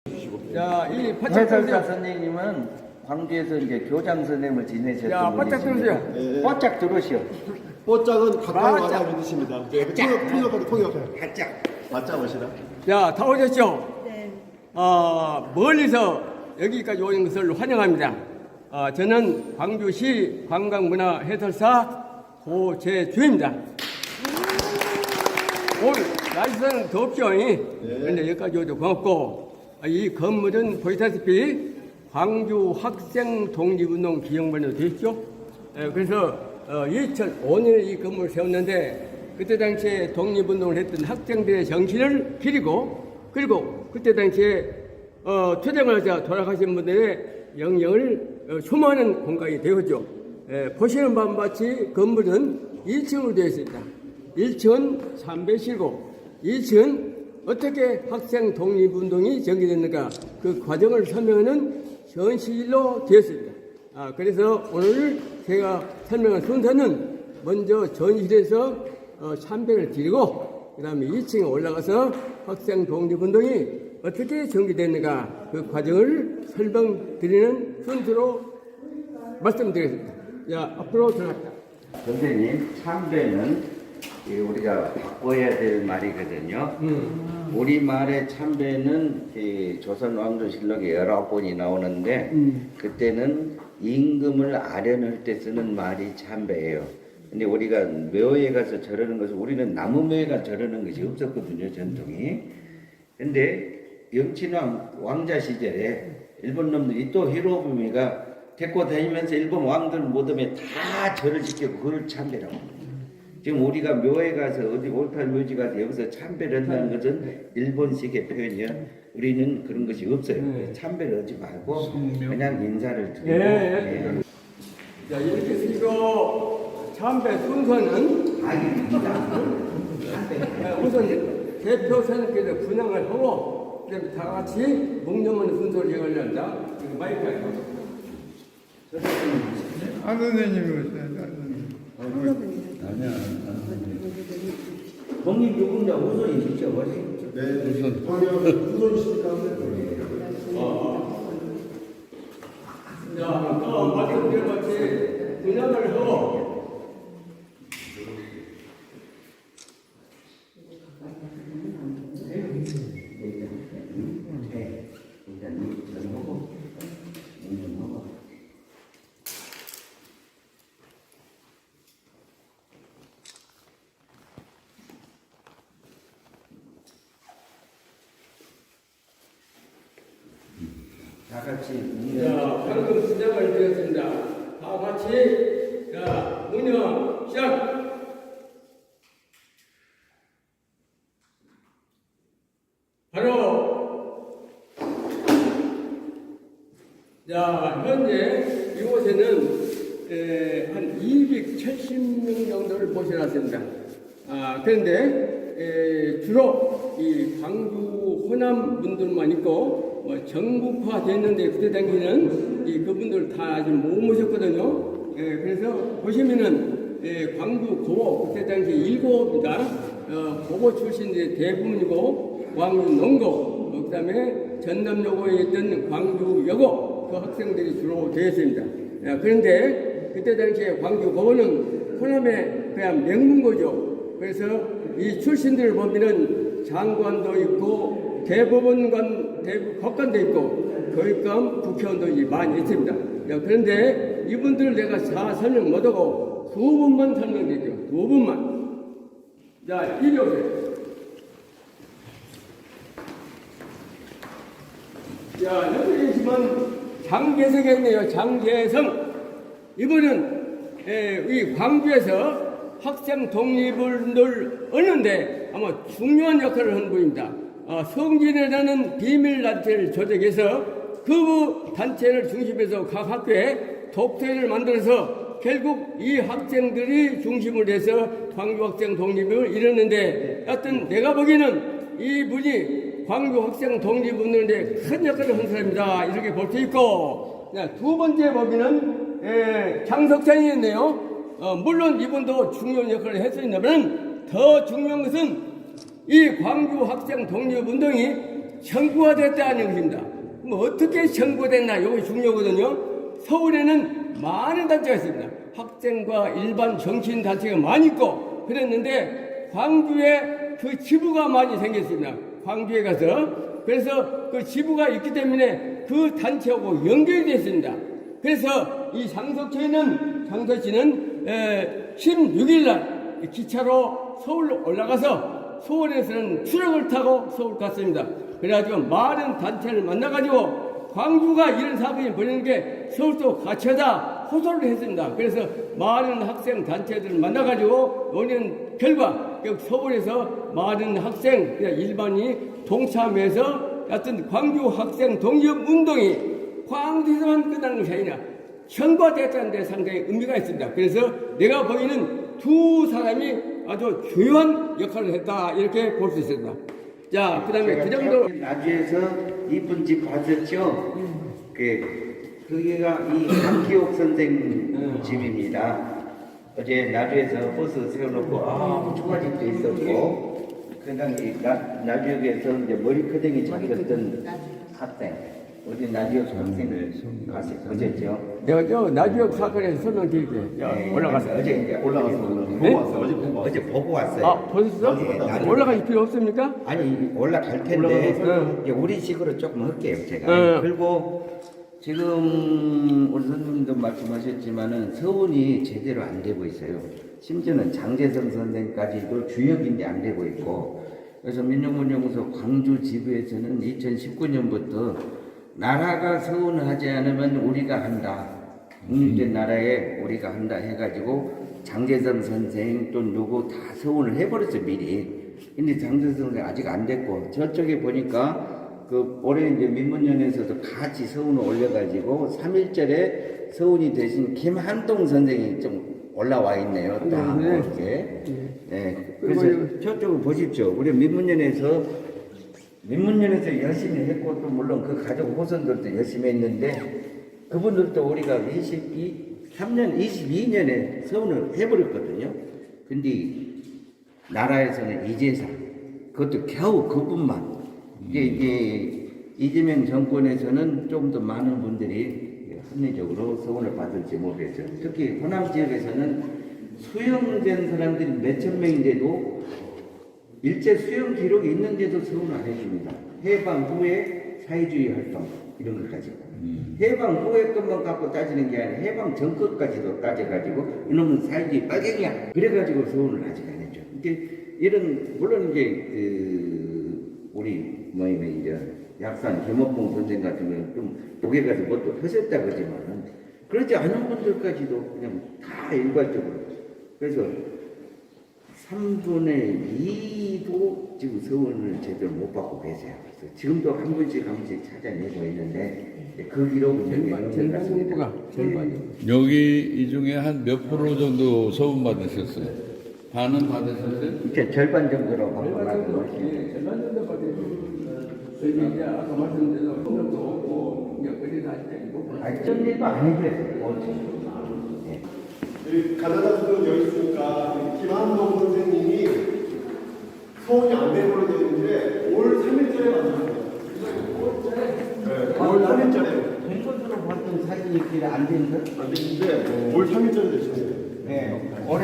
자, 이 바짝 해설가 들으세요. 선생님은 광주에서 이제 교장 선생님을 지내셨던 자, 바짝 분이십니다. 들으세요. 네. 바짝 들으시오. 뽀짝은 가까이 바짝. 와야 믿으십니다. 통역. 바짝. 바짝 오시라. 자, 다 오셨죠? 네. 멀리서 여기까지 오는 것을 환영합니다. 저는 광주시 관광문화해설사 고재주입니다. 오늘 날씨는 덥죠? 그런데 여기까지 오도 고맙고, 이 건물은 보시다시피 광주 학생 독립운동 기념관으로 되어 있죠. 그래서 2005년에 이 건물을 세웠는데, 그때 당시에 독립운동을 했던 학생들의 정신을 기리고, 그리고 그때 당시에 투쟁을 하자 돌아가신 분들의 영령을 수많은 공간이 되었죠. 보시는 바와 같이 건물은 1층으로 되어 있습니다. 1층은 삼배실고 2층은 어떻게 학생 독립운동이 전개됐는가 그 과정을 설명하는 전시실로 되었습니다. 그래서 오늘 제가 설명할 순서는 먼저 전시실에서 참배를 드리고 그 다음에 2층에 올라가서 학생 독립운동이 어떻게 전개됐는가 그 과정을 설명드리는 순서로 말씀드리겠습니다. 자, 앞으로 들어갑니다. 선생님, 참배는 우리가 바꿔야 될 말이거든요. 우리말의 참배는 조선 왕조실록에 19번이 나오는데 그때는 임금을 아련할 때 쓰는 말이 참배예요. 근데 우리가 묘에 가서 절하는 것은 우리는 나무 묘에 가서 절하는 것이 없었거든요, 전통이. 근데 영친왕 왕자 시절에 일본 놈들이 또 히로부미가 데리고 다니면서 일본 왕들 모둠에 다 절을 지키고 그걸 참배라고 합니다. 지금 우리가 묘에 가서 어디 올탈 묘지 가서 여기서 참배를 한다는 것은 일본식의 표현이야. 우리는 그런 것이 없어요. 참배를 하지 말고 그냥 인사를 드리고. 자, 이렇게 쓰고 참배 순서는 우선 대표 선생님께서 분양을 하고 그다음에 다 같이 묵념하는 순서를 이어가려 한다. 이거 마이크에 안 선생님이 아니야. 독립 유공자 우선이 직접 하세요. 네. 우선이시니까 자, 아까 말씀드린 같이 분양을 하고 다 같이 자, 방금 시작을 드렸습니다. 다 같이 자, 문영 시작! 바로 자, 현재 이곳에는 한 270명 정도를 모셔놨습니다. 그런데 주로 이 광주 호남 분들만 있고 전국화 됐는데 그때 당시에는 그분들 다 아직 못 모셨거든요. 그래서 보시면은 광주 고보 그때 당시 7입니다. 고보 출신들이 대부분이고 광주 농고 그다음에 전남여고에 있던 광주 여고 그 학생들이 주로 되었습니다. 그런데 그때 당시에 광주 고보는 호남의 그냥 명문고죠. 그래서 이 출신들을 보면은 장관도 있고 대법원관, 법관도 있고 거기감 국회의원도 많이 있습니다. 그런데 이분들 내가 다 설명 못하고 두 분만 설명드릴게요. 두 분만. 자, 이리 오세요. 자, 여기 계시면 장재성이 있네요. 장재성. 이분은 이 광주에서 학생 독립을 늘 얻는데 아마 중요한 역할을 한 분입니다. 성진이라는 비밀단체를 조직해서 그 단체를 중심해서 각 학교에 독서회를 만들어서 결국 이 학생들이 중심으로 해서 광주 학생 독립을 이뤘는데 하여튼 내가 보기에는 이분이 광주 학생 독립운동에 큰 역할을 한 사람이다 이렇게 볼 수 있고 두 번째 보기는 장석찬이었네요. 물론 이분도 중요한 역할을 했습니다만 더 중요한 것은 이 광주 학생 독립운동이 정부가 됐다는 것입니다. 뭐 어떻게 정부가 됐나 이거 중요하거든요. 서울에는 많은 단체가 있습니다. 학생과 일반 정치인 단체가 많이 있고 그랬는데 광주에 그 지부가 많이 생겼습니다. 광주에 가서 그래서 그 지부가 있기 때문에 그 단체하고 연결이 되어 있습니다. 그래서 이 장석씨는 16일 날 기차로 서울로 올라가서 서울에서는 추력을 타고 서울 갔습니다. 그래가지고 많은 단체를 만나가지고 광주가 이런 사업을 벌이는 게 서울도 같이 하자 호소를 했습니다. 그래서 많은 학생 단체들을 만나가지고 논의한 결과 서울에서 많은 학생 일반인이 동참해서 하여튼 광주 학생 독립 운동이 광주에서만 끝나는 것이 아니라 현과됐다는 데 상당히 의미가 있습니다. 그래서 내가 보기에는 두 사람이 아주 중요한 역할을 했다 이렇게 볼 수 있습니다. 자, 그 다음에 그 정도 나주에서 이쁜 집 봤었죠? 그게가 이 강기옥 선생 집입니다. 어제 나주에서 버스 세워놓고 초가집도 있었고 그다음에 나주역에서 이제 머리크댕이 잡혔던 학생 어디 나주역 학생을 보셨죠? 내가 저 나주역 사건에서 설명드릴게요. 올라가서 어제 이제 올라가서 네? 보고 왔어요. 어제 보고 왔어요. 어제 보고 왔어요. 아, 보셨어? 네, 나중에. 올라갈 필요 없습니까? 아니 올라갈 텐데 올라가서, 이제 우리 식으로 조금 할게요 제가. 그리고 지금 우리 선생님도 말씀하셨지만은 서운이 제대로 안 되고 있어요. 심지어는 장재성 선생까지도 주역인데 안 되고 있고. 그래서 민족문연구소 광주 지부에서는 2019년부터 나라가 서운을 하지 않으면 우리가 한다. 독립된 나라에 우리가 한다 해가지고 장재성 선생 또 누구 다 서운을 해버렸어요 미리. 근데 장재성 선생 아직 안 됐고 저쪽에 보니까 그 올해 이제 민문연에서도 같이 서운을 올려가지고 3.1절에 서운이 대신 김한동 선생이 좀 올라와 있네요. 딱 이렇게. 네. 그래서 저쪽을 보십시오. 우리 민문연에서 열심히 했고 또 물론 그 가족 후손들도 열심히 했는데 그분들도 우리가 22년에 서운을 해버렸거든요. 근데 나라에서는 이제서 그것도 겨우 그분만 이게 이재명 정권에서는 좀 더 많은 분들이 합리적으로 서운을 받을지 모르겠죠. 특히 호남 지역에서는 수용된 사람들이 몇천 명인데도 일제 수용 기록이 있는데도 서운을 안 해줍니다. 해방 후에 사회주의 활동 이런 것 가지고 해방 후에 것만 갖고 따지는 게 아니라 해방 전 것까지도 따져가지고 이놈은 사회주의 빨갱이야 그래가지고 서운을 아직 안 했죠. 이게 이런 물론 이제 우리 이제 약산 김업봉 선생 같은 경우는 좀 독일 가서 뭣도 하셨다 그러지만 그렇지 않은 분들까지도 그냥 다 일괄적으로 그래서 3분의 2도 지금 서원을 제대로 못 받고 계세요. 그래서 지금도 한 분씩 찾아내고 있는데 그 기록은 절반 정도가 절반. 여기 이 중에 한 몇 프로 정도 서운 받으셨어요? 반은 받으셨어요? 이제 절반 정도로 받고 나가고 절반 정도 받으셨어요. 이제 아까 말씀드린 것도 없고 이제 어디 다닐 때고. 전 일도 안 해줘요. 가나다 수도 여기 있으니까 김한동 선생님이 서울이 안 돼버렸는데 올 3일절에 만났어요. 올 3일절에 본선으로 봤던 사진이 있길래 안 됐는데? 안 됐는데 올 3일절에 되셨어요. 네. 올해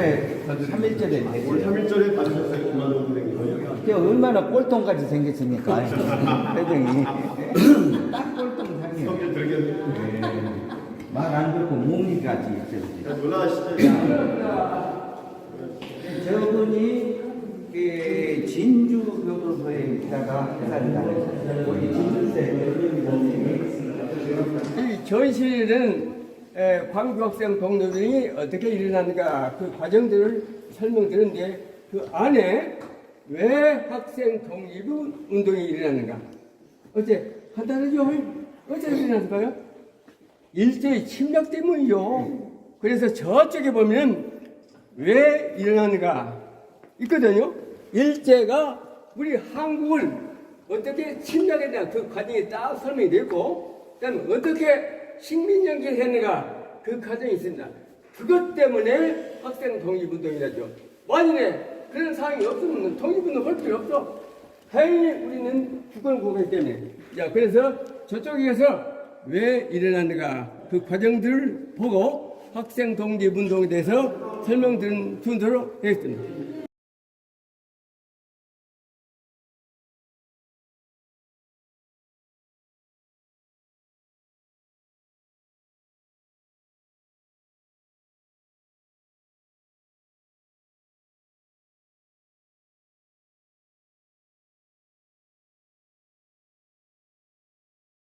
3일절에 됐어요. 올 3일절에 받으셨어요. 김한동 선생님. 그게 얼마나 꼴통까지 생겼습니까? 표정이. 딱 꼴통 상이에요. 성질 들겠네. 말 안 듣고 몽이까지 있어요. 놀라시죠? 저분이 진주 교도소에 있다가 회사를 다녔어요. 우리 진주세 이 전시는 광주 학생 동료들이 어떻게 일어나는가 그 과정들을 설명드렸는데 그 안에 왜 학생 독립 운동이 일어나는가? 어째 간단하죠? 어째 일어나는가요? 일제의 침략 때문이요. 그래서 저쪽에 보면 왜 일어나는가 있거든요. 일제가 우리 한국을 어떻게 침략했냐 그 과정이 딱 설명이 되고 그다음에 어떻게 식민연기를 했는가 그 과정이 있습니다. 그것 때문에 학생 독립운동이라죠. 만일에 그런 상황이 없으면 독립운동 할 필요 없어. 당연히 우리는 주권을 구하기 때문에. 자, 그래서 저쪽에서 왜 일어났는가 그 과정들을 보고 학생 독립운동에 대해서 설명드리도록 하겠습니다.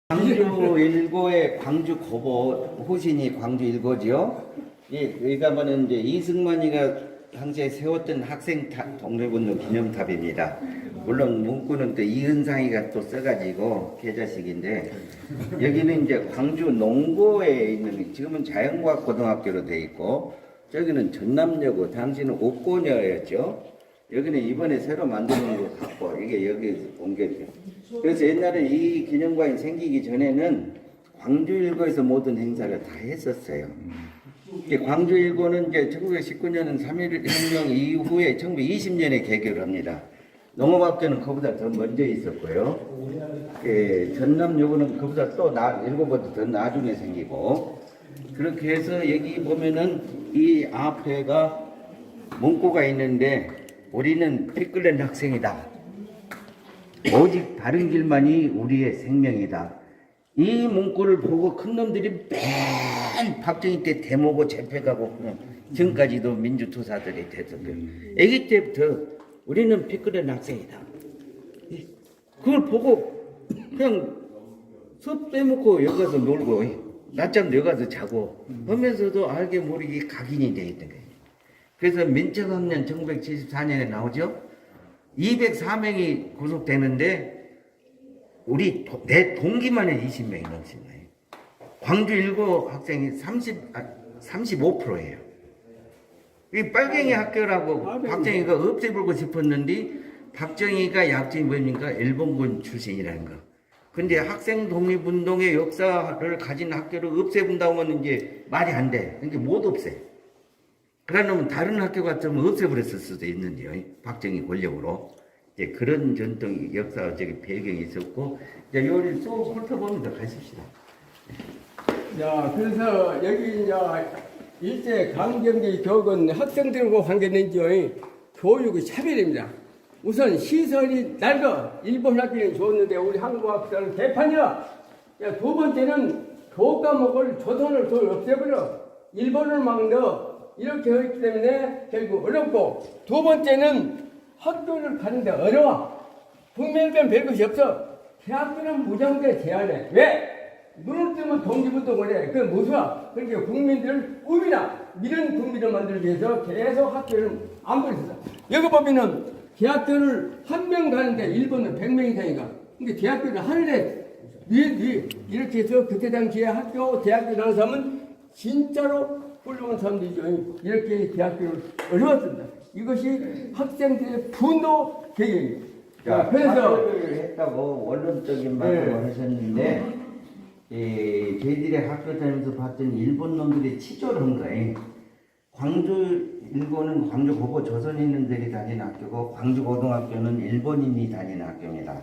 광주 일고의 광주 고보 호신이 광주 일고지요. 여기가 뭐는 이제 이승만이가 당시에 세웠던 학생 독립운동 기념탑입니다. 물론 문구는 또 이은상이가 또 써가지고 계자식인데 여기는 이제 광주 농고에 있는 지금은 자연과학 고등학교로 돼 있고 저기는 전남여고 당시는 옥고녀였죠. 여기는 이번에 새로 만드는 것 같고 이게 여기 옮겨져. 그래서 옛날에 이 기념관이 생기기 전에는 광주일고에서 모든 행사를 다 했었어요. 광주일고는 이제 1919년은 3.1혁명 이후에 1920년에 개교를 합니다. 농업학교는 그보다 더 먼저 있었고요. 전남여고는 그보다 또 일고보다 더 나중에 생기고 그렇게 해서 여기 보면은 이 앞에가 문구가 있는데 우리는 피 끓는 학생이다. 오직 바른 길만이 우리의 생명이다. 이 문구를 보고 큰 놈들이 맨 박정희 때 대모고 잡혀가고 지금까지도 민주투사들이 됐었고요. 아기 때부터 우리는 피 끓는 학생이다. 그걸 보고 그냥 수업 빼먹고 여기 가서 놀고 낮잠도 여기 가서 자고 하면서도 알게 모르게 각인이 되어 있던 거예요. 그래서 민청학년 1974년에 나오죠. 204명이 구속되는데 내 동기만 해 20명이 넘친 거예요. 광주 일고 학생이 35%예요. 이 빨갱이 학교라고 박정희가 없애버리고 싶었는데 박정희가 약점이 뭡니까? 일본군 출신이라는 거. 근데 학생 독립운동의 역사를 가진 학교를 없애본다고 하면 이제 말이 안 돼. 그러니까 못 없애. 그러면 다른 학교 같으면 없애버렸을 수도 있는데요. 박정희 권력으로. 이제 그런 전통, 역사적인 배경이 있었고, 이제 요리 쭉 훑어보면서 가십시다. 자, 그래서 여기 이제 일제 강점기 교육은 학생들과 관계는요, 교육의 차별입니다. 우선 시설이 낡아. 일본 학교는 좋았는데 우리 한국 학생은 개판이야. 두 번째는 교과 과목을 조선을 없애버려. 일본을 막 넣어. 이렇게 했기 때문에 결국 어렵고, 두 번째는 학교를 가는데 어려워. 국민권 별 것이 없어. 대학교는 무장대 제한해. 왜? 눈을 뜨면 독립운동을 해. 그게 무수야. 그러니까 국민들을 꿈이나 이런 국민을 만들기 위해서 계속 학교를 안 보냈어. 여기 보면은 대학교를 한 명 가는데 일본은 100명 이상이가. 그러니까 대학교를 하늘에 위에 이렇게 해서 그때 당시에 대학교 나온 사람은 진짜로 훌륭한 사람들이죠. 이렇게 대학교를 어려웠습니다. 이것이 학생들의 분노 계기입니다. 자, 그래서 했다고 원론적인 말을 하셨는데 저희들이 학교 다니면서 봤던 일본 놈들이 치졸을 한 거예요. 광주 일고는 광주 고고 조선인들이 다니는 학교고 광주 고등학교는 일본인이 다니는 학교입니다.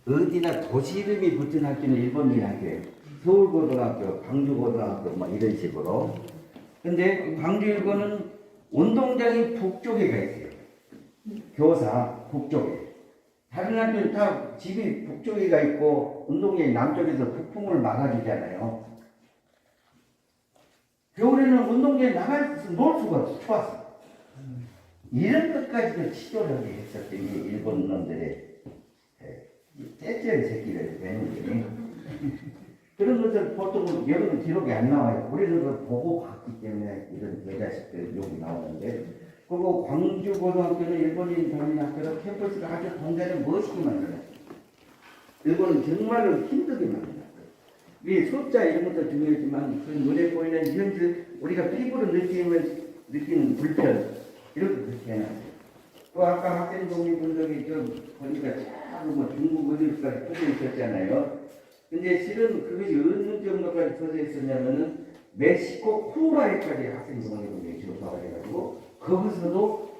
어디나 도시 이름이 붙은 학교는 일본인 학교예요. 서울고등학교, 광주고등학교 뭐 이런 식으로. 근데 광주 일고는 운동장이 북쪽에가 있어요. 교사 북쪽에. 다른 학교는 다 집이 북쪽에가 있고 운동장이 남쪽에서 북풍을 막아주잖아요. 겨울에는 운동장에 나가서 놀 수가 없어. 추워서. 이런 것까지도 치졸하게 했었던 게 일본 놈들의 째째한 새끼를 내는 게. 그런 것을 보통 여러분 기록이 안 나와요. 우리는 그걸 보고 봤기 때문에 이런 여자식들 욕이 나오는데, 그리고 광주 고등학교는 일본인 다니는 학교로 캠퍼스가 아주 공간을 멋있게 만들어요. 일본은 정말로 힘들게 만들어요. 이 숫자 이런 것도 중요하지만 그 눈에 보이는 현실, 우리가 피부로 느끼는 불편, 이렇게 그렇게 해놨어요. 또 아까 학생 독립운동이 보니까 참 뭐 중국 어디까지 퍼져 있었잖아요. 근데 실은 그것이 어느 정도까지 퍼져 있었냐면은 멕시코 쿠바에까지 학생 독립운동이 접수가 돼가지고 거기서도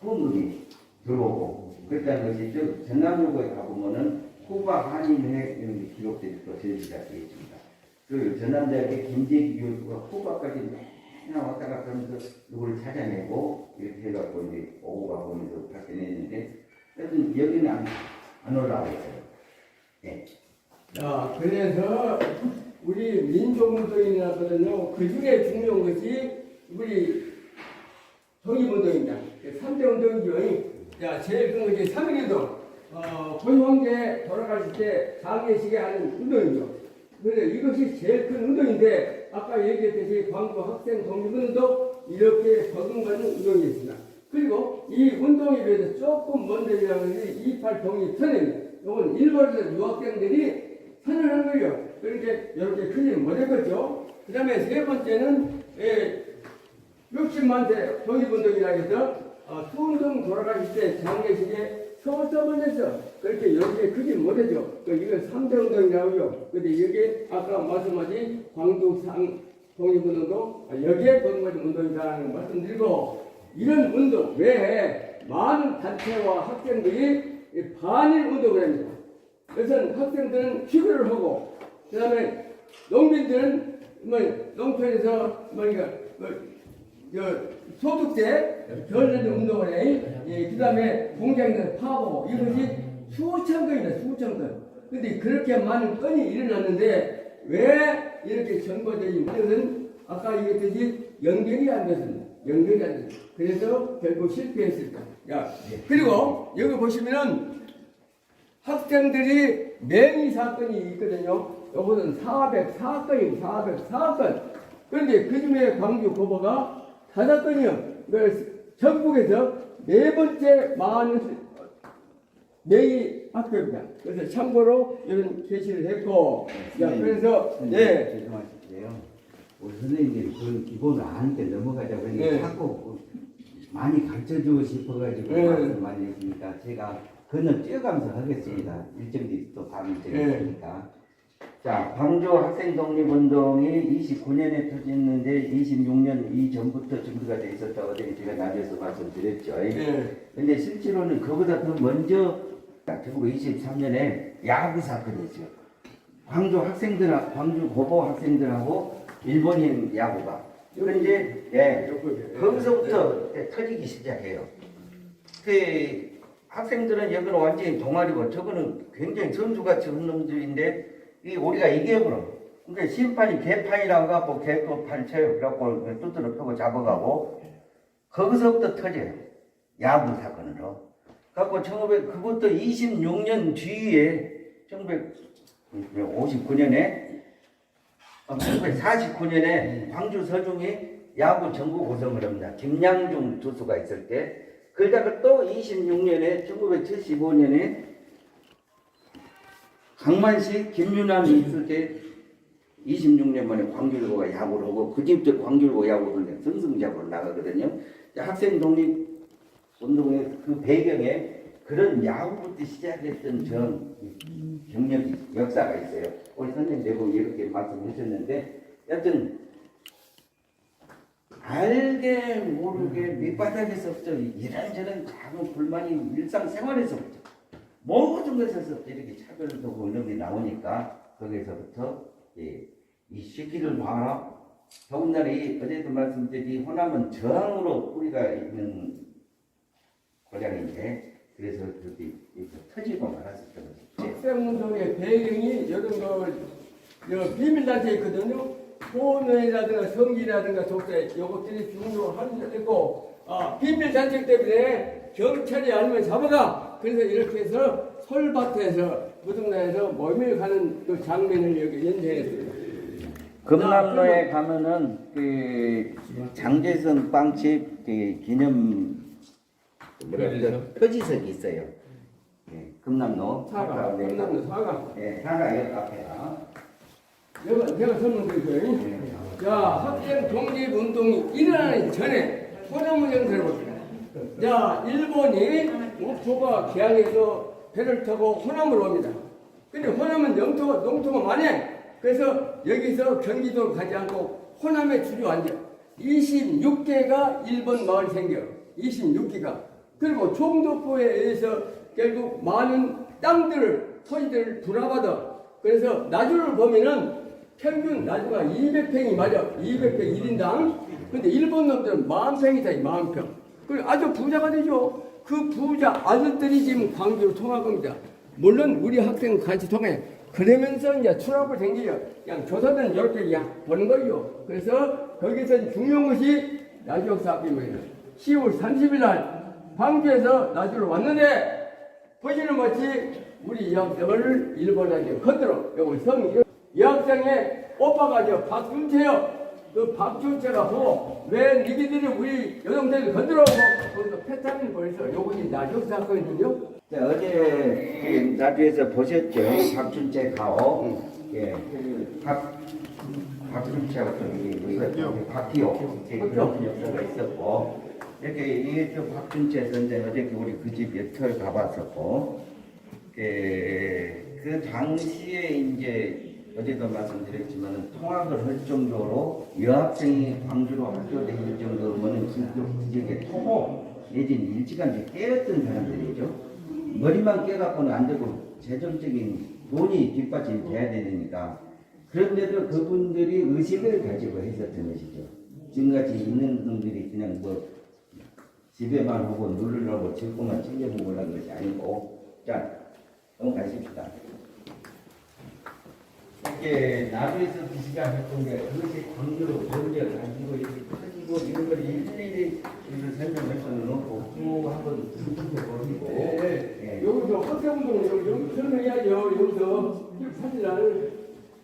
후원금이 들어오고 그랬다는 것이 전남로고에 가보면은 후바 한인회 이런 게 기록들이 또 전시가 되어 있습니다. 그 전남대학의 김재기 교수가 후바까지 맨날 왔다 갔다 하면서 누구를 찾아내고 이렇게 해갖고 이제 오고 가고 하면서 발견했는데 하여튼 여기는 안 올라와 있어요. 네. 자, 그래서 우리 민족운동이라거든요. 그 중에 중요한 것이 우리 독립운동입니다. 3대 운동이죠. 자, 제일 큰 것이 3.1운동. 고유황제 돌아가실 때 장례식에 하는 운동이죠. 그런데 이것이 제일 큰 운동인데 아까 얘기했듯이 광주 학생 독립운동도 이렇게 버금가는 운동이었습니다. 그리고 이 운동에 비해서 조금 먼저 일어나는 것이 28 독립선언입니다. 이건 일본에서 유학생들이 선언한 거예요. 그러니까 이렇게 크지 못했겠죠. 그 다음에 세 번째는 60만 세 독립운동이라 해서 수운동 돌아가실 때 장례식에 서서번에서 그렇게 이렇게 크지 못했죠. 이건 3대 운동이라고요. 근데 여기에 아까 말씀하신 광주상 독립운동도 여기에 버금가는 운동이라는 말씀드리고 이런 운동 외에 많은 단체와 학생들이 반일 운동을 합니다. 그래서 학생들은 휴교를 하고, 그 다음에 농민들은 농촌에서 소득세 덜 내는 운동을 해. 그 다음에 공장에서 파고 이것이 수천 건이다, 수천 건. 근데 그렇게 많은 건이 일어났는데 왜 이렇게 전거되지 못했는 아까 얘기했듯이 연결이 안 됐습니다. 연결이 안 됐습니다. 그래서 결국 실패했을까. 그리고 여기 보시면은 학생들이 맹의 사건이 있거든요. 요거는 404건입니다. 404건. 그런데 그 중에 광주 고보가 5건이요. 전국에서 4번째 많은 맹의 학교입니다. 그래서 참고로 이런 게시를 했고, 그래서 죄송하실게요. 우리 선생님들이 그런 기본을 아니까 넘어가자고 했는데 자꾸 많이 가르쳐주고 싶어가지고 말씀 많이 했으니까 제가 그는 뛰어가면서 하겠습니다. 일정들이 또 다른 일정이 있으니까. 자, 광주 학생 독립운동이 29년에 터졌는데 26년 이전부터 준비가 돼 있었다고 제가 나중에서 말씀드렸죠. 근데 실제로는 그보다 더 먼저 1923년에 야구 사건이죠. 광주 고보 학생들하고 일본인 야구가. 그런데 거기서부터 터지기 시작해요. 그 학생들은 여기는 완전히 동아리고 저거는 굉장히 선수같이 한 놈들인데 우리가 이겨버려. 그러니까 심판이 개판이라고 갖고 개판 쳐요. 그래갖고 뚜드러 펴고 잡아가고 거기서부터 터져요. 야구 사건으로. 갖고 그것도 26년 뒤에 1949년에 광주 서중이 야구 전국 우승을 합니다. 김양중 투수가 있을 때. 그러다가 또 26년에 1975년에 강만식 김윤환이 있을 때 26년 만에 광주일보가 야구를 하고 그 뒤부터 광주일보 야구를 승승장구로 나가거든요. 학생 독립 운동의 그 배경에 그런 야구부터 시작했던 경력이 역사가 있어요. 우리 선생님 내고 이렇게 말씀하셨는데 여튼 알게 모르게 밑바닥에서부터 이런저런 작은 불만이 일상생활에서부터 모든 것에서부터 이렇게 차별되고 이런 게 나오니까 거기서부터 이 시기를 봐라. 더군다나 어제도 말씀드린 호남은 저항으로 뿌리가 있는 고장인데 그래서 그렇게 터지고 말았었던 거죠. 학생운동의 배경이 이런 비밀단체 있거든요. 소원이라든가 성기라든가 독재 이것들이 중요하고 비밀단체 때문에 경찰이 아니면 잡아가. 그래서 이렇게 해서 솔밭에서 무등산에서 모임을 가는 그 장면을 여기 연재했습니다. 금남로에 가면은 그 장제선 빵집 그 기념 표지석이 있어요. 금남로 사과, 금남로 사과. 사과 옆 앞에가. 내가 설명드릴게요. 자, 학생 독립운동이 일어나기 전에 호남문 영상을 봅니다. 자, 일본이 옥토바 개항에서 배를 타고 호남으로 옵니다. 근데 호남은 농토가 많이 해. 그래서 여기서 경기도로 가지 않고 호남에 주로 앉아. 26개가 일본 마을이 생겨. 26개가. 그리고 총독부에 의해서 결국 많은 땅들을, 토지들을 분화받아. 그래서 나주를 보면은 평균 나주가 200평이 맞아. 200평 1인당. 근데 일본 놈들은 10,000평이다, 10,000평. 그리고 아주 부자가 되죠. 그 부자 아들들이 지금 광주로 통할 겁니다. 물론 우리 학생은 같이 통해. 그러면서 이제 출합을 생기죠. 그냥 조선은 이렇게 보는 거예요. 그래서 거기서 중요한 것이 나주 역사 학교입니다. 10월 30일 날 광주에서 나주를 왔는데 보시는 것이 우리 여학생을 일본한테 건드려. 여기 성 여학생의 오빠가 저 박준채요. 그 박준채가 보고 왜 니들이 우리 여동생을 건드려고 거기서 패타민 벌써 요것이 나주 역사 학교거든요. 자, 어제 그 나주에서 보셨죠? 박준채 가오. 예, 박준채하고 또 박기호 그런 역사가 있었고, 이렇게 이게 또 박준채 선생 어저께 우리 그 집 여털 가봤었고, 그 당시에 이제 어제도 말씀드렸지만 통학을 할 정도로 여학생이 광주로 학교 다닐 정도면은 그 지역에 토호 내지는 일찌감치 깨었던 사람들이죠. 머리만 깨갖고는 안 되고 재정적인 돈이 뒷받침이 돼야 되니까. 그런데도 그분들이 의식을 가지고 했었던 것이죠. 지금같이 있는 놈들이 그냥 뭐 집에만 하고 누르려고 즐거만 챙겨보고 그런 것이 아니고. 자, 넘어가십시다. 이렇게 나주에서 시작했던 게 그것이 광주로 번져 가지고 이렇게 커지고 이런 걸 일일이 설명할 수는 없고 쭉 한번 들어보시고. 네. 여기서 학생운동 여기 설명해야죠. 여기서 사진을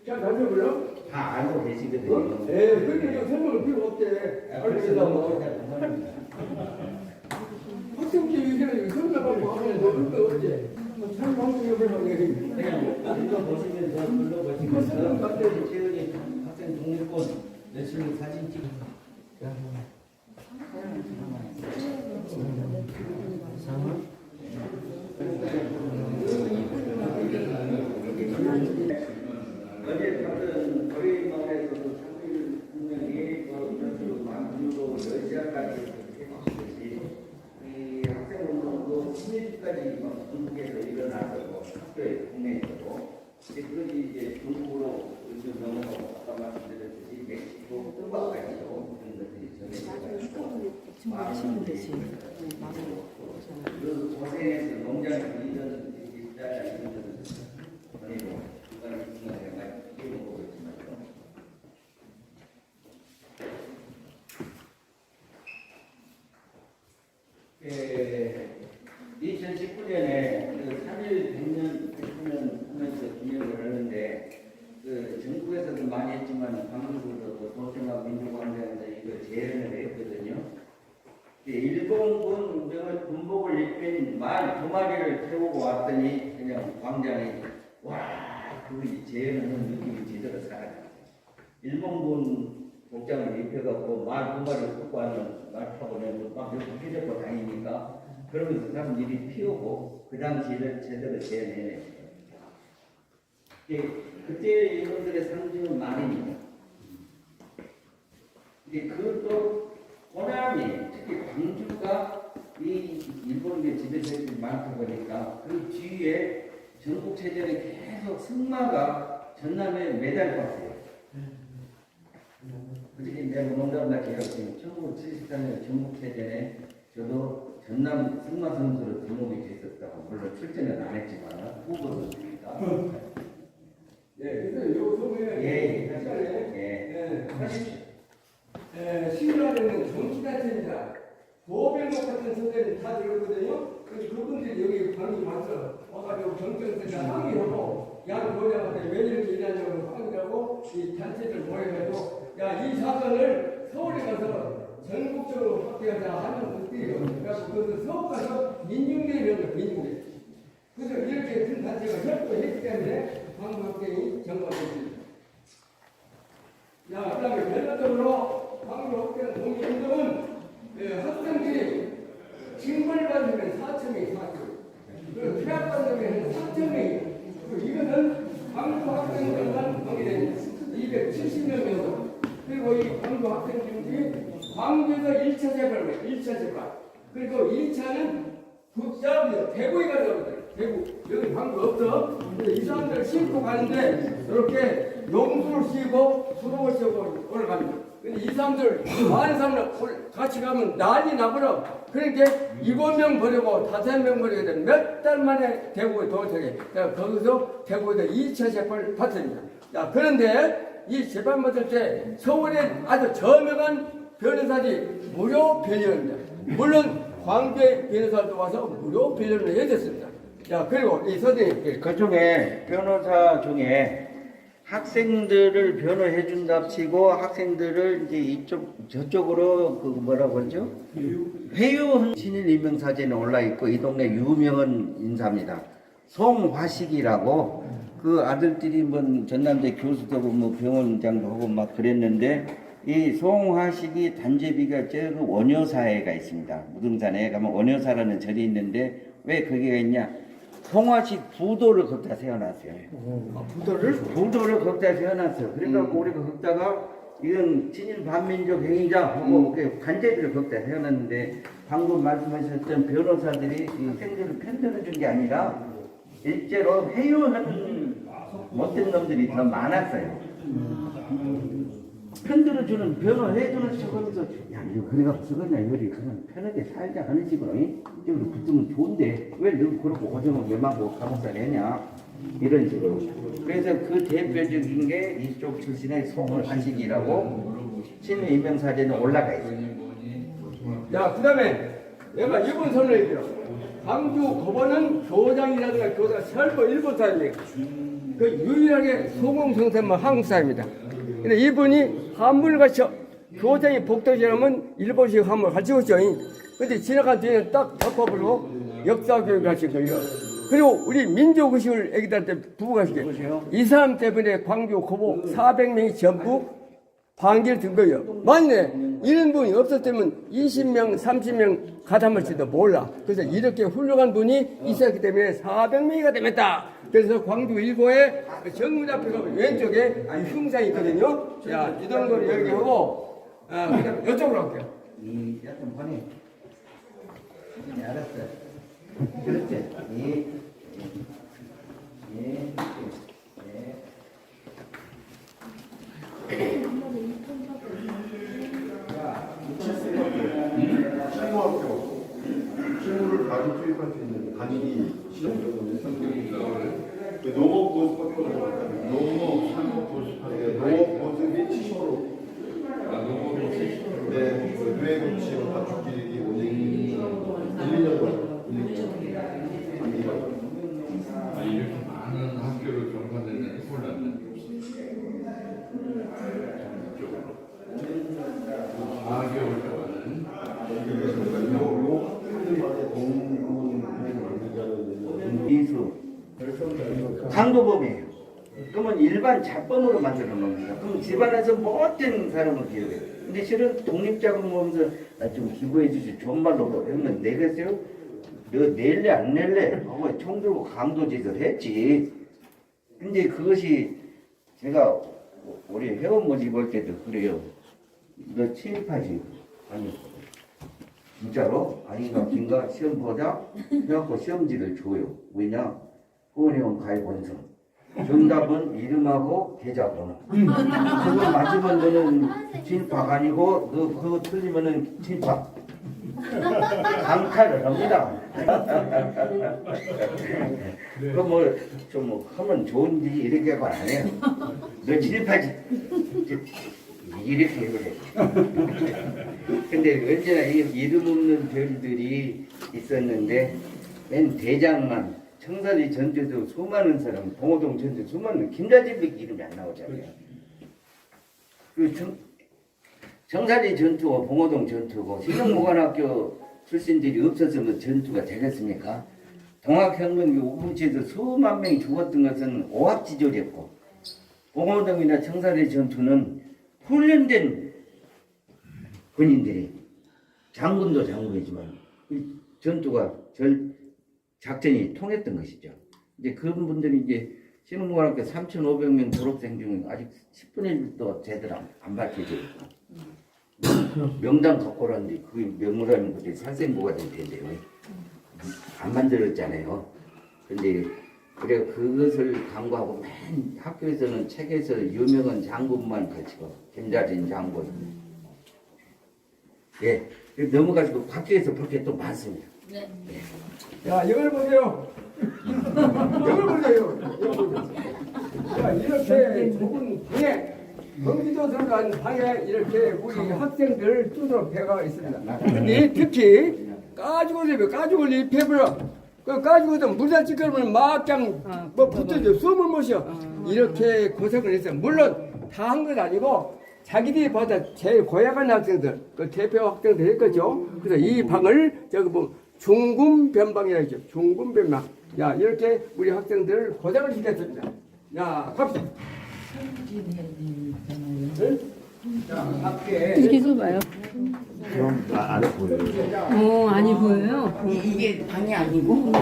잘 가져볼래요? 다 알고 계시거든요. 어? 네, 그런데 여기 설명을 필요 없대. 그래서 뭐. 학생들 위해서 설명하고 하면 너 어째? 참 방송을 하게 그냥 읽어보시면서 불러보시면서 최근에 학생 독립권 내시는 사진 찍어. 어제 봤던 거리 마을에서도 상일 분명히 그것으로 만주로 러시아까지 해주듯이 이 학생운동도 16까지 막 중국에서 일어나서 학교에 국내에서도 그것이 이제 중국으로 넘어가고 아까 말씀드렸듯이 멕시코 쿠바까지도 그런 것들이 전해져가지고 그 고생해서 농장에서 이런 일자리나 이런 것을 보내고 그거는 중간에 많이 키워보고 있지만요. 2019년에 그 3일 100년 하면서 기념을 하는데 그 전국에서도 많이 했지만 광주에서도 도청학 민주광장에서 이거 재현을 했거든요. 일본군 운명을 군복을 입힌 말 2마리를 태우고 왔더니 그냥 광장에 그 재현하는 느낌이 제대로 살아났어요. 일본군 복장을 입혀갖고 말 2마리를 끌고 왔는 말 타고 내고 막 이렇게 휘젓고 다니니까 그러면서 사람들이 피우고 그 당시를 제대로 재현해냈어요. 그때 일본들의 상징은 말입니다. 그것도 호남이 특히 광주가 이 일본의 지배세력이 많다 보니까 그 뒤에 전국 체제는 계속 승마가 전남에 매달렸어요. 그렇게 내가 농담다 기억하시면 1973년 전국 체제에 저도 전남 승마 선수로 등록이 됐었다고. 물론 출전은 안 했지만 후보 선수니까. 네, 그래서 요 소문에 하십시오. 신라는 정치단체입니다. 도병록 같은 소리를 다 들었거든요. 그분들이 여기 방이 와서 와가지고 정정센터 항의하고 양 도장한테 왜 이렇게 일하냐고 항의하고 이 단체들 모여가지고 이 사건을 서울에 가서 전국적으로 확대하자 하는 것들이에요. 그래서 그것을 서울 가서 민중대회를 한 민중대회. 그래서 이렇게 큰 단체가 협조했기 때문에 광주학생이 정관됐습니다. 그 다음에 결과적으로 광주학생 독립운동은 학생들이 징벌받으면 4,000명이 4,000명, 그리고 퇴학받으면 4,000명이, 이것은 광주학생들만 관계된 270명 정도. 그리고 이 광주학생 중에 광주에서 1차 재발을 해요. 1차 재발. 그리고 2차는 국자입니다. 대구에 가서 대구 여기 방금 없어. 근데 이 사람들 싣고 가는데 이렇게 용수를 씌고 수동을 씌고 올라갑니다. 근데 이 사람들 많은 사람들 같이 가면 난리 나버려. 그러니까 7명 버리고 5명 버리게 되면 몇 달 만에 대구에 도착해. 거기서 대구에서 2차 재판을 받습니다. 자, 그런데 이 재판 받을 때 서울에 아주 저명한 변호사들이 무료 변호입니다. 물론 광주의 변호사도 와서 무료 변호를 해줬습니다. 자, 그리고 이 선생님. 그 중에 변호사 중에 학생들을 변호해 준답시고 학생들을 이제 저쪽으로 그 뭐라고 하죠? 회유 신일 임명사진에 올라 있고 이 동네 유명한 인사입니다. 송화식이라고 그 아들들이 뭐 전남대 교수도 하고 뭐 병원장도 하고 막 그랬는데 이 송화식이 단죄비가 저 원효사회가 있습니다. 무등산에 가면 원효사라는 절이 있는데 왜 거기가 있냐? 송화식 부도를 거기다 세워놨어요. 부도를 거기다 세워놨어요. 그래갖고 우리가 거기다가 이건 친일 반민족 행위자하고 간제비를 거기다 세워놨는데 방금 말씀하셨던 변호사들이 이 학생들을 편들어준 게 아니라 실제로 회유하는 못된 놈들이 더 많았어요. 편들어주는 변호해주는 척하면서 야 이거 그래가 쓰거냐 이거리 그냥 편하게 살자 하는 식으로 이쪽으로 붙으면 좋은데 왜 너 그러고 오정을 왜 막고 감옥살 내냐 이런 식으로. 그래서 그 대표적인 게 이쪽 출신의 송화식이라고 신의 임명사전에 올라가 있어요. 자, 그 다음에 내가 일본 선을 얘기해요. 광주 고번은 교장이라든가 교사 설부 일본 사람이에요. 그 유일하게 소공성사만 한국 사람입니다. 근데 이분이 한문을 가르쳐 교장이 복도지라면 일본식 한문을 가르치고 있죠. 근데 지나간 뒤에는 딱 덮어버리고 역사교육을 가르친 거예요. 그리고 우리 민족의식을 애기들한테 부부가시게 이 사람 때문에 광주 고보 400명이 전부 방기를 든 거예요. 만약에 이런 분이 없었다면 20명, 30명 가담할지도 몰라. 그래서 이렇게 훌륭한 분이 있었기 때문에 400명이가 되었다. 그래서 광주 일고에 정문 앞에 가면 왼쪽에 흉상이 있거든요. 자, 이 정도로 얘기하고, 그다음 이쪽으로 갈게요. 약간 보니. 네, 알았어요. 그렇지. 친구학교 친구를 가족 투입할 수 있는 단위 시험이거든요. 농업 보습학교 농업 산업 보습학교 농업 보습이 70%. 농업이 70%. 네, 그 교육 지원 가축기르기 운행 1, 2년 전 이렇게 많은 학교를 경사되는 몰랐네. 이쪽으로 4개월 동안 이수 강도범이에요. 그러면 일반 잡범으로 만들어 놓습니다. 그럼 집안에서 못된 사람을 기억해요. 근데 실은 독립자금 모으면서 나 좀 기부해 주시 좋은 말로 그러면 내겠어요? 너 낼래 안 낼래? 하고 총 들고 강도짓을 했지. 근데 그것이 제가 우리 회원 모집 할 때도 그래요. 너 침입하지? 아니 진짜로? 아닌가 긴가 시험 보자? 해갖고 시험지를 줘요. 왜냐? 후원회원 가입 원서. 정답은 이름하고 계좌번호. 그거 맞으면 너는 진팍 아니고 너 그거 틀리면은 진팍. 강탈을 합니다. 그 뭐 좀 하면 좋은지 이렇게 하고 안 해요. 너 진입하지? 이렇게 해버려. 근데 언제나 이름 없는 별들이 있었는데 맨 대장만 청산리 전투에도 수많은 사람, 봉오동 전투 수많은 김자진밖에 이름이 안 나오잖아요. 그 청산리 전투와 봉오동 전투고 신흥무관학교 출신들이 없었으면 전투가 되겠습니까? 동학혁명 우부지에서 수만 명이 죽었던 것은 오합지졸이었고 봉오동이나 청산리 전투는 훈련된 군인들이 장군도 장군이지만 전투가 작전이 통했던 것이죠. 이제 그런 분들이 이제 신흥무관학교 3,500명 졸업생 중에 아직 10분의 1도 제대로 안 밝혀져 있고 명단 갖고 라는데 그 명무라는 것들이 살생부가 될 텐데요. 안 만들었잖아요. 근데 그래 그것을 강구하고 맨 학교에서는 책에서 유명한 장군만 가지고 김자진 장군. 예, 넘어가지고 학교에서 볼 게 또 많습니다. 자, 이걸 보세요. 이걸 보세요. 자, 이렇게 좁은 방에, 경기도 들어간 방에 이렇게 우리 학생들 두드러 배가 있습니다. 근데 특히 가지고 입혀버려. 그 가지고서 물다 찌꺼면 막 그냥 뭐 붙어져 숨을 못 쉬어. 이렇게 고생을 했어요. 물론 다 한 건 아니고 자기들이 받아 제일 고약한 학생들, 그 대표 학생들 했겠죠. 그래서 이 방을 저기 뭐 중군변방이라고 했죠. 중군변방. 야, 이렇게 우리 학생들 고생을 시켰습니다. 야, 갑시다. 응? 자, 밖에. 이렇게 써봐요. 그럼 안에 보여요. 아니 보여요. 이게 방이 아니고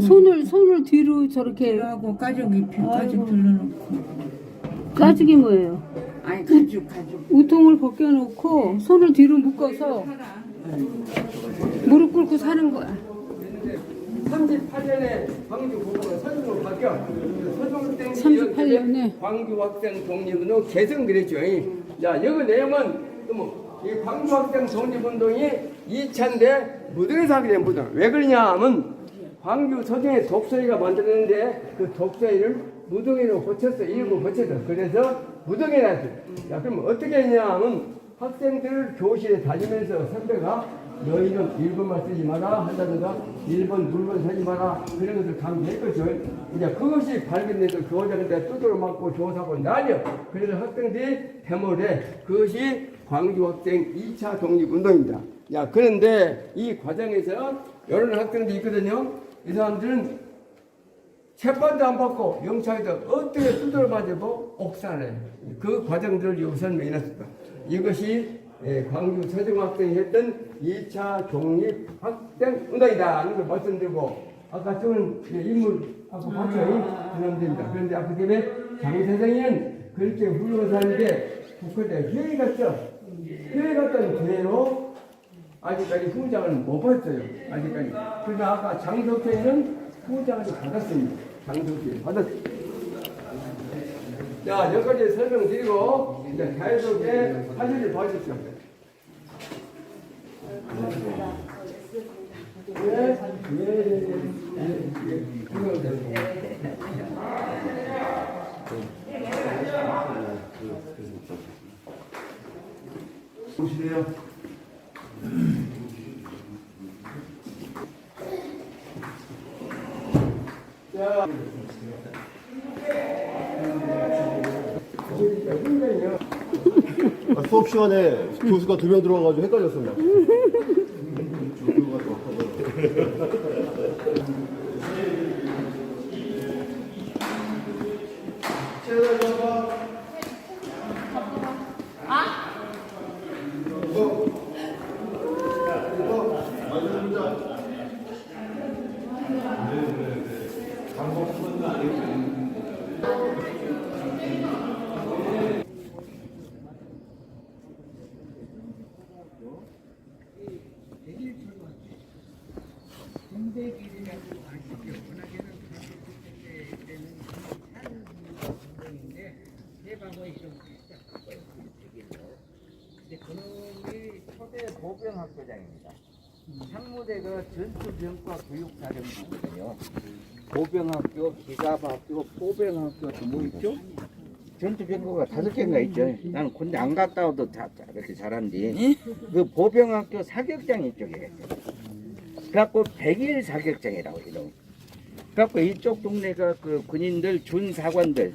손을 뒤로 저렇게 하고 가죽 입혀 가죽 둘러놓고 가죽이 뭐예요? 아니 가죽 우통을 벗겨놓고 손을 뒤로 묶어서 무릎 꿇고 사는 거야. 38년에 광주 고등학교 서중으로 바뀌어. 서중땡 38 년에? 광주 학생 독립운동 개성 그랬죠. 자, 여기 내용은 이 광주 학생 독립운동이 2차인데 무등에서 하게 된 무등. 왜 그러냐 하면 광주 서중에 독서리가 만들었는데 그 독서리를 무등으로 고쳤어. 일부 고쳤어. 그래서 무등에 났어요. 자, 그럼 어떻게 했냐 하면 학생들 교실에 다니면서 선배가 너희는 1번만 쓰지 마라 한다든가 1번, 물건 쓰지 마라 그런 것을 강조했겠죠. 이제 그것이 발견돼서 교장한테 두드러 맞고 조사하고 난리요. 그래서 학생들이 대모래 그것이 광주 학생 2차 독립운동입니다. 야, 그런데 이 과정에서 여러 학생들이 있거든요. 이 사람들은 재판도 안 받고 영창에서 어떻게 두드러 맞고 옥살해. 그 과정들을 여기 설명해놨습니다. 이것이 광주 서중학생이 했던 2차 독립학생운동이다 하는 걸 말씀드리고 아까 저는 인물 아까 봤죠? 그놈들입니다. 그런데 아까 전에 장 선생님은 그렇게 훌륭한 사람인데 국회에 회의 갔죠? 회의 갔던 뒤로 아직까지 후장을 못 받았어요. 아직까지. 그러나 아까 장석태는 후장을 받았습니다. 장석태 받았어요. 자, 여기까지 설명드리고 이제 자유롭게 사진을 봐주십시오. 보시래요. 자, 수업 시간에 교수가 2명 들어와가지고 헷갈렸습니다. 그놈이 초대 보병학교장입니다. 상무대가 전투병과 교육사령부거든요. 보병학교, 기갑학교, 포병학교 뭐 있죠? 전투병과가 5개인가 있죠. 나는 군대 안 갔다 와도 다 이렇게 잘한디. 그 보병학교 사격장이 이쪽에 있어요. 그래갖고 100일 사격장이라고 이런. 그래갖고 이쪽 동네가 그 군인들, 준사관들,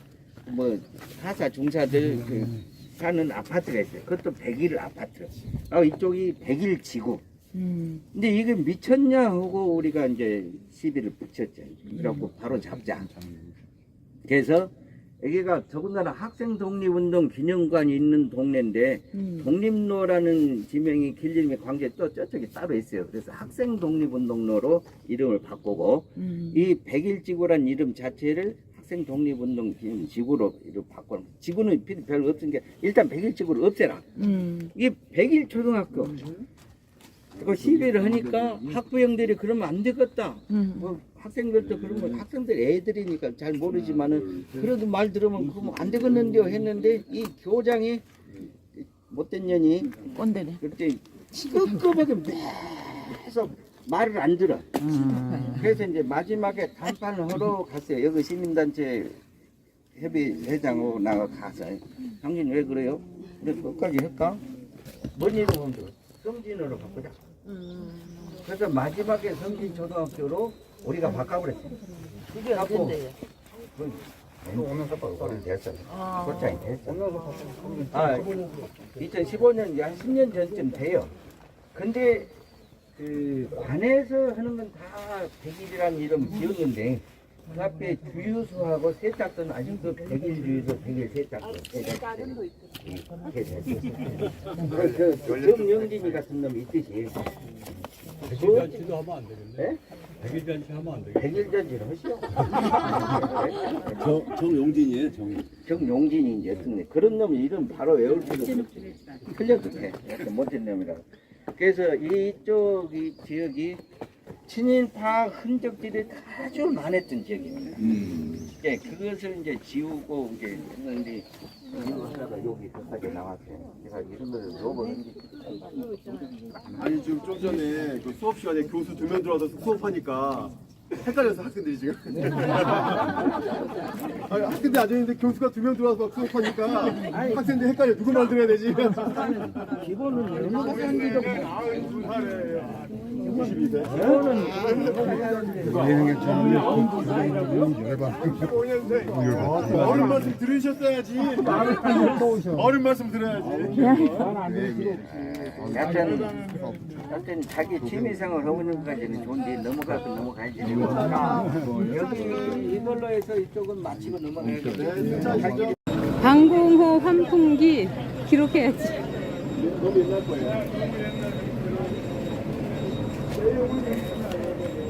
뭐 하사 중사들 그 사는 아파트가 있어요. 그것도 100일 아파트. 이쪽이 100일 지구. 근데 이게 미쳤냐 하고 우리가 이제 시비를 붙였죠. 그래갖고 바로 잡자. 그래서 여기가 더군다나 학생 독립운동 기념관이 있는 동네인데 독립로라는 지명이 길림의 광주에 또 저쪽에 따로 있어요. 그래서 학생 독립운동로로 이름을 바꾸고 이 100일 지구란 이름 자체를 학생 독립운동 지구로 이렇게 바꿔. 지구는 별로 없은 게 일단 100일 지구를 없애라. 이게 100일 초등학교. 그리고 시비를 하니까 학부형들이 그러면 안 되겠다. 뭐 학생들도 그런 거 학생들 애들이니까 잘 모르지만은 그래도 말 들으면 그러면 안 되겠는데요 했는데 이 교장이 못된 년이 꼰대네. 그때 끄끄하게 계속 말을 안 들어. 그래서 이제 마지막에 담판을 하러 갔어요. 여기 시민단체 협의회장하고 나가 가서 당신 왜 그래요? 근데 그것까지 할까? 뭔 일을 하면 성진으로 바꾸자. 그래서 마지막에 성진 초등학교로 우리가 바꿔버렸어요. 그게 언젠데요? 오늘 됐어. 곧장이 됐어. 2015년 한 10년 전쯤 돼요. 근데 그 관에서 하는 건 다 100일이라는 이름 지었는데 그 앞에 주유소하고 세탁소는 아직도 100일 주유소, 100일 세탁소. 정영진이 같은 놈이 있듯이. 100일 잔치도 하면 안 되겠네. 100일 잔치 하면 안 되겠네. 100일 잔치를 하시오. 정용진이에요, 정용진이 이제 어떤 그런 놈 이름 바로 외울 필요 없지. 틀려도 돼. 못된 놈이라고. 그래서 이쪽 이 지역이 친일파 흔적들이 아주 많았던 지역입니다. 이제 그것을 이제 지우고 이제 했는데 하다가 여기까지 나왔어요. 제가 이런 거를 너무 아니 지금 좀 전에 그 수업 시간에 교수 2명 들어와서 수업하니까 헷갈려서 학생들이 지금. 아니, 학생들 앉아있는데 교수가 2명 들어와서 막 수업하니까 학생들이 헷갈려. 누구 말 들어야 되지? 기본은 너무 학생들도 52세? 어른 말씀 들으셨어야지. 어른 말씀 들어야지. 하여튼 자기 취미생활 하고 있는 것까지는 좋은데 넘어가야지. 여기 이걸로 해서 이쪽은 마치고 넘어가야겠네. 방공호 환풍기 기록해야지. 너무 옛날 거예요.